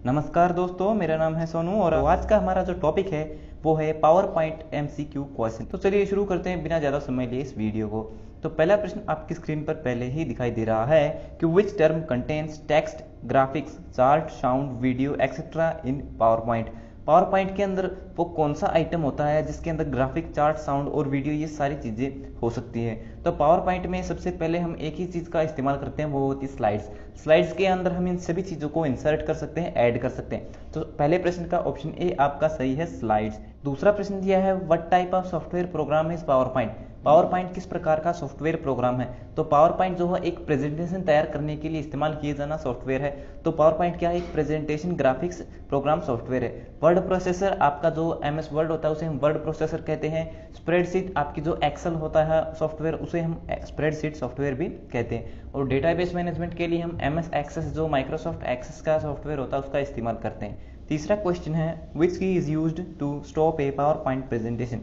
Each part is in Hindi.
नमस्कार दोस्तों, मेरा नाम है सोनू और आज का हमारा जो टॉपिक है वो है पावर पॉइंट एमसीक्यू क्वेश्चन। तो चलिए शुरू करते हैं बिना ज़्यादा समय लिए इस वीडियो को। तो पहला प्रश्न आपकी स्क्रीन पर पहले ही दिखाई दे रहा है कि which term contains text, graphics, chart, sound, video etcetera in PowerPoint. PowerPoint के अंदर वो कौन सा आइटम होता है जिसके अंदर ग्राफिक, चार्ट, साउंड और वीडियो ये सारी चीज़ें हो सकती है। तो पावर पॉइंट में सबसे पहले हम एक ही चीज़ का इस्तेमाल करते हैं, वो होती है स्लाइड्स। स्लाइड्स के अंदर हम इन सभी चीज़ों को इंसर्ट कर सकते हैं, ऐड कर सकते हैं। तो पहले प्रश्न का ऑप्शन ए आपका सही है, स्लाइड्स। दूसरा प्रश्न दिया है what type of software program is power point. Power point किस प्रकार का सॉफ्टवेयर प्रोग्राम है। तो पावर पॉइंट जो है एक प्रेजेंटेशन तैयार करने के लिए इस्तेमाल किए जाना सॉफ्टवेयर है। तो पावर पॉइंट क्या है, एक प्रेजेंटेशन ग्राफिक्स प्रोग्राम सॉफ्टवेयर है। वर्ड प्रोसेसर आपका जो एमएस वर्ड होता है उसे हम वर्ड प्रोसेसर कहते हैं। स्प्रेडशीट आपकी जो एक्सेल होता है सॉफ्टवेयर उसे हम स्प्रेडशीट सॉफ्टवेयर भी कहते हैं। और डेटाबेस मैनेजमेंट के लिए हम एमएस एक्सेस जो माइक्रोसॉफ्ट एक्सेस का सॉफ्टवेयर होता है उसका इस्तेमाल करते हैं। तीसरा क्वेश्चन है which key is used to stop a PowerPoint presentation.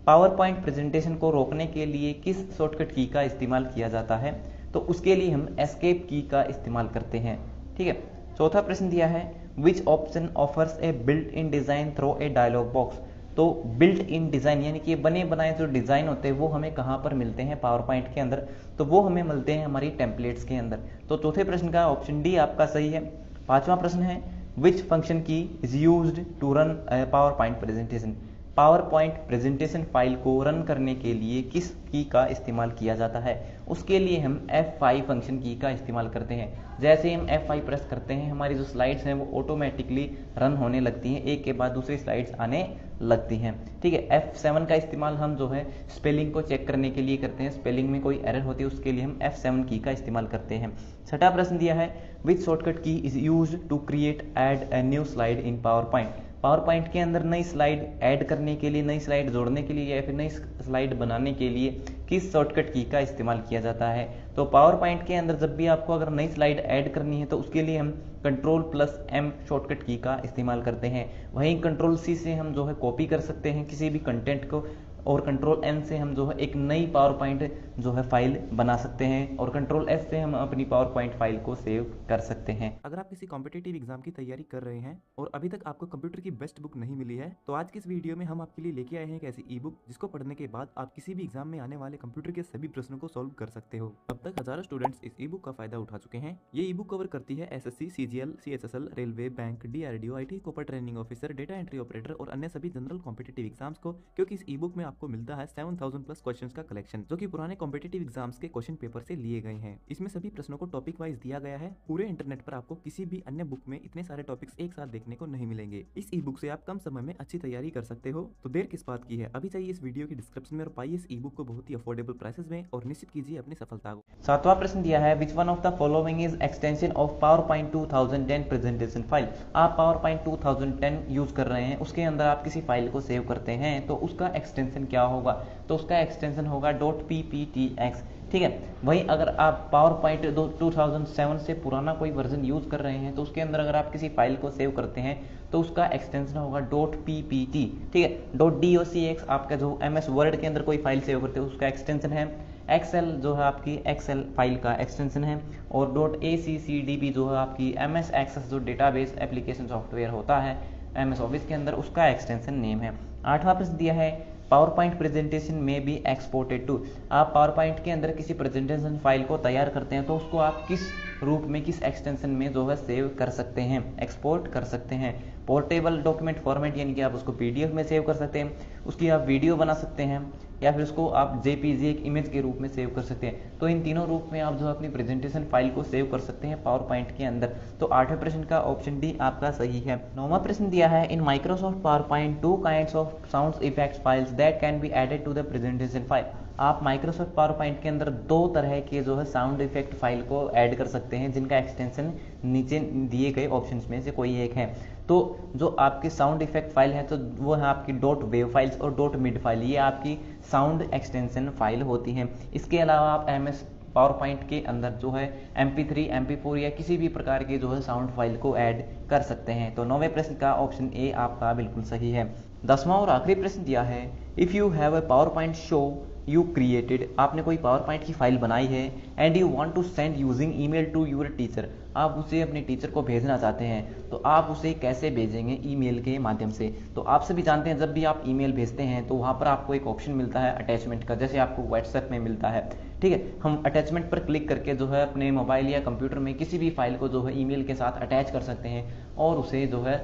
PowerPoint presentation को रोकने के लिए किस शॉर्टकट की का इस्तेमाल किया जाता है। तो उसके लिए हम एस्केप की का इस्तेमाल करते हैं। ठीक है। चौथा प्रश्न दिया है which option offers a built in design through a dialog box. तो बिल्ट इन डिजाइन यानी कि बने बनाए जो डिजाइन होते हैं वो हमें कहाँ पर मिलते हैं पावर पॉइंट के अंदर। तो वो हमें मिलते हैं हमारी टेम्पलेट्स के अंदर। तो चौथे प्रश्न का ऑप्शन डी आपका सही है। पांचवा प्रश्न है which function key is used to run PowerPoint presentation. PowerPoint presentation file को रन करने के लिए किस की का इस्तेमाल किया जाता है। उसके लिए हम F5 फंक्शन की का इस्तेमाल करते हैं। जैसे हम F5 प्रेस करते हैं हमारी जो स्लाइड्स हैं वो ऑटोमेटिकली रन होने लगती हैं, एक के बाद दूसरी स्लाइड्स आने लगती हैं। ठीक है। F7 का इस्तेमाल हम जो है स्पेलिंग को चेक करने के लिए करते हैं। स्पेलिंग में कोई एरर होती है उसके लिए हम F7 की का इस्तेमाल करते हैं। छठा प्रश्न दिया है which shortcut key is used to create add a new slide in PowerPoint. PowerPoint के अंदर नई स्लाइड ऐड करने के लिए, नई स्लाइड जोड़ने के लिए या फिर नई स्लाइड बनाने के लिए किस शॉर्टकट की का इस्तेमाल किया जाता है। तो पावर पॉइंट के अंदर जब भी आपको अगर नई स्लाइड ऐड करनी है तो उसके लिए हम Ctrl+M शॉर्टकट की का इस्तेमाल करते हैं। वहीं Ctrl+C से हम जो है कॉपी कर सकते हैं किसी भी कंटेंट को, और Ctrl+N से हम जो है एक नई पावर पॉइंट जो है फाइल बना सकते हैं, और Ctrl+S से हम अपनी पावर पॉइंट फाइल को सेव कर सकते हैं। अगर आप किसी कॉम्पिटिटिव एग्जाम की तैयारी कर रहे हैं और अभी तक आपको कंप्यूटर की बेस्ट बुक नहीं मिली है तो आज की इस वीडियो में हम आपके लिए लेके आए हैं एक ऐसी ई बुक जिसको पढ़ने के बाद आप किसी भी एग्जाम में आने वाले कंप्यूटर के सभी प्रश्नों को सॉल्व कर सकते हो। अब तक हजारों स्टूडेंट्स इस ई बुक का फायदा उठा चुके हैं। ये ई बुक कवर करती है SSC, CGL, CHSL, railway, bank, DRDO, IT, copper training officer, data entry operator और अन्य सभी जनरल कॉम्पिटिटिव एग्जाम्स को, क्योंकि इस ई बुक में आपको मिलता है 7000+ क्वेश्चंस का कलेक्शन जो कि पुराने कॉम्पिटिटिव एग्जाम्स के क्वेश्चन पेपर से लिए गए हैं। इसमें सभी प्रश्नों को टॉपिक वाइज दिया गया है। पूरे इंटरनेट पर आपको किसी भी अन्य बुक में इतने सारे टॉपिक्स एक साथ देखने को नहीं मिलेंगे। इस ई बुक से आप कम समय में अच्छी तैयारी कर सकते हो। तो देर किस बात की है, अभी चाहिए इस वीडियो की डिस्क्रिप्शन में और पाइए इस ई बुक को बहुत ही अफोर्डेबल प्राइसेस में और निश्चित कीजिए अपनी सफलता को। सातवां प्रश्न दिया है which one of the following is extension of power point 2010 presentation file. आप पावर पॉइंट 2010 यूज कर रहे हैं, उसके अंदर आप किसी फाइल को सेव करते हैं तो उसका एक्सटेंशन क्या होगा। तो उसका एक्सटेंशन होगा .pptx। ठीक है। वहीं अगर आप पावर पॉइंट 2007 से पुराना कोई वर्जन यूज कर रहे हैं तो उसके अंदर अगर आप किसी फाइल को सेव करते हैं तो उसका एक्सटेंशन होगा .ppt। ठीक है। .docx आपका जो एमएस वर्ड के अंदर कोई फाइल सेव करते हो उसका एक्सटेंशन है। एक्सेल जो है आपकी एक्सेल फाइल का एक्सटेंशन है। और .accdb जो है आपकी एमएस एक्सेस जो डेटाबेस एप्लीकेशन सॉफ्टवेयर होता है एमएस ऑफिस के अंदर, उसका एक्सटेंशन नेम है। आठवां प्रश्न दिया है पावर पॉइंट प्रेजेंटेशन में बी एक्सपोर्टेड टू। आप पावर पॉइंट के अंदर किसी प्रेजेंटेशन फाइल को तैयार करते हैं तो उसको आप किस रूप में, किस एक्सटेंशन में जो है सेव कर सकते हैं, एक्सपोर्ट कर सकते हैं। पोर्टेबल डॉक्यूमेंट फॉर्मेट यानी कि आप उसको पीडीएफ में सेव कर सकते हैं, उसकी आप वीडियो बना सकते हैं, या फिर उसको आप जेपीजी एक इमेज के रूप में सेव कर सकते हैं। तो इन तीनों रूप में आप जो अपनी प्रेजेंटेशन फाइल को सेव कर सकते हैं पावर पॉइंट के अंदर। तो आठवें प्रश्न का ऑप्शन डी आपका सही है। नौवां प्रश्न दिया है in Microsoft PowerPoint 2 kinds of sound effects files that can be added to the presentation file. आप माइक्रोसॉफ्ट पावर पॉइंट के अंदर दो तरह के जो है साउंड इफेक्ट फाइल को ऐड कर सकते हैं जिनका एक्सटेंशन नीचे दिए गए ऑप्शंस में से कोई एक है। तो जो आपकी साउंड इफेक्ट फाइल है तो वो है आपकी .wav फाइल्स और .mid फाइल, ये आपकी साउंड एक्सटेंशन फाइल होती हैं। इसके अलावा आप एमएस पावर पॉइंट के अंदर जो है MP3, MP4 या किसी भी प्रकार के जो है साउंड फाइल को ऐड कर सकते हैं। तो नौवें प्रश्न का ऑप्शन ए आपका बिल्कुल सही है। 10वां और आखिरी प्रश्न दिया है if you have a PowerPoint show you created. आपने कोई पावर पॉइंट की फाइल बनाई है and you want to send using email to your teacher. आप उसे अपने टीचर को भेजना चाहते हैं तो आप उसे कैसे भेजेंगे, ईमेल के माध्यम से। तो आप सभी जानते हैं जब भी आप ईमेल भेजते हैं तो वहाँ पर आपको एक ऑप्शन मिलता है अटैचमेंट का, जैसे आपको व्हाट्सएप में मिलता है। ठीक है, हम अटैचमेंट पर क्लिक करके जो है अपने मोबाइल या कंप्यूटर में किसी भी फाइल को जो है ईमेल के साथ अटैच कर सकते हैं और उसे जो है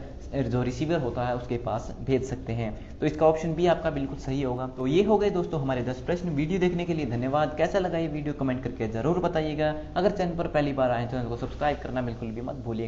जो रिसीवर होता है उसके पास भेज सकते हैं। तो इसका ऑप्शन भी आपका बिल्कुल सही होगा। तो ये हो गए दोस्तों हमारे 10 प्रश्न। वीडियो देखने के लिए धन्यवाद। कैसा लगा ये वीडियो कमेंट करके जरूर बताइएगा। अगर चैनल पर पहली बार आए चैनल को सब्सक्राइब करना बिल्कुल भी मत भूलिएगा।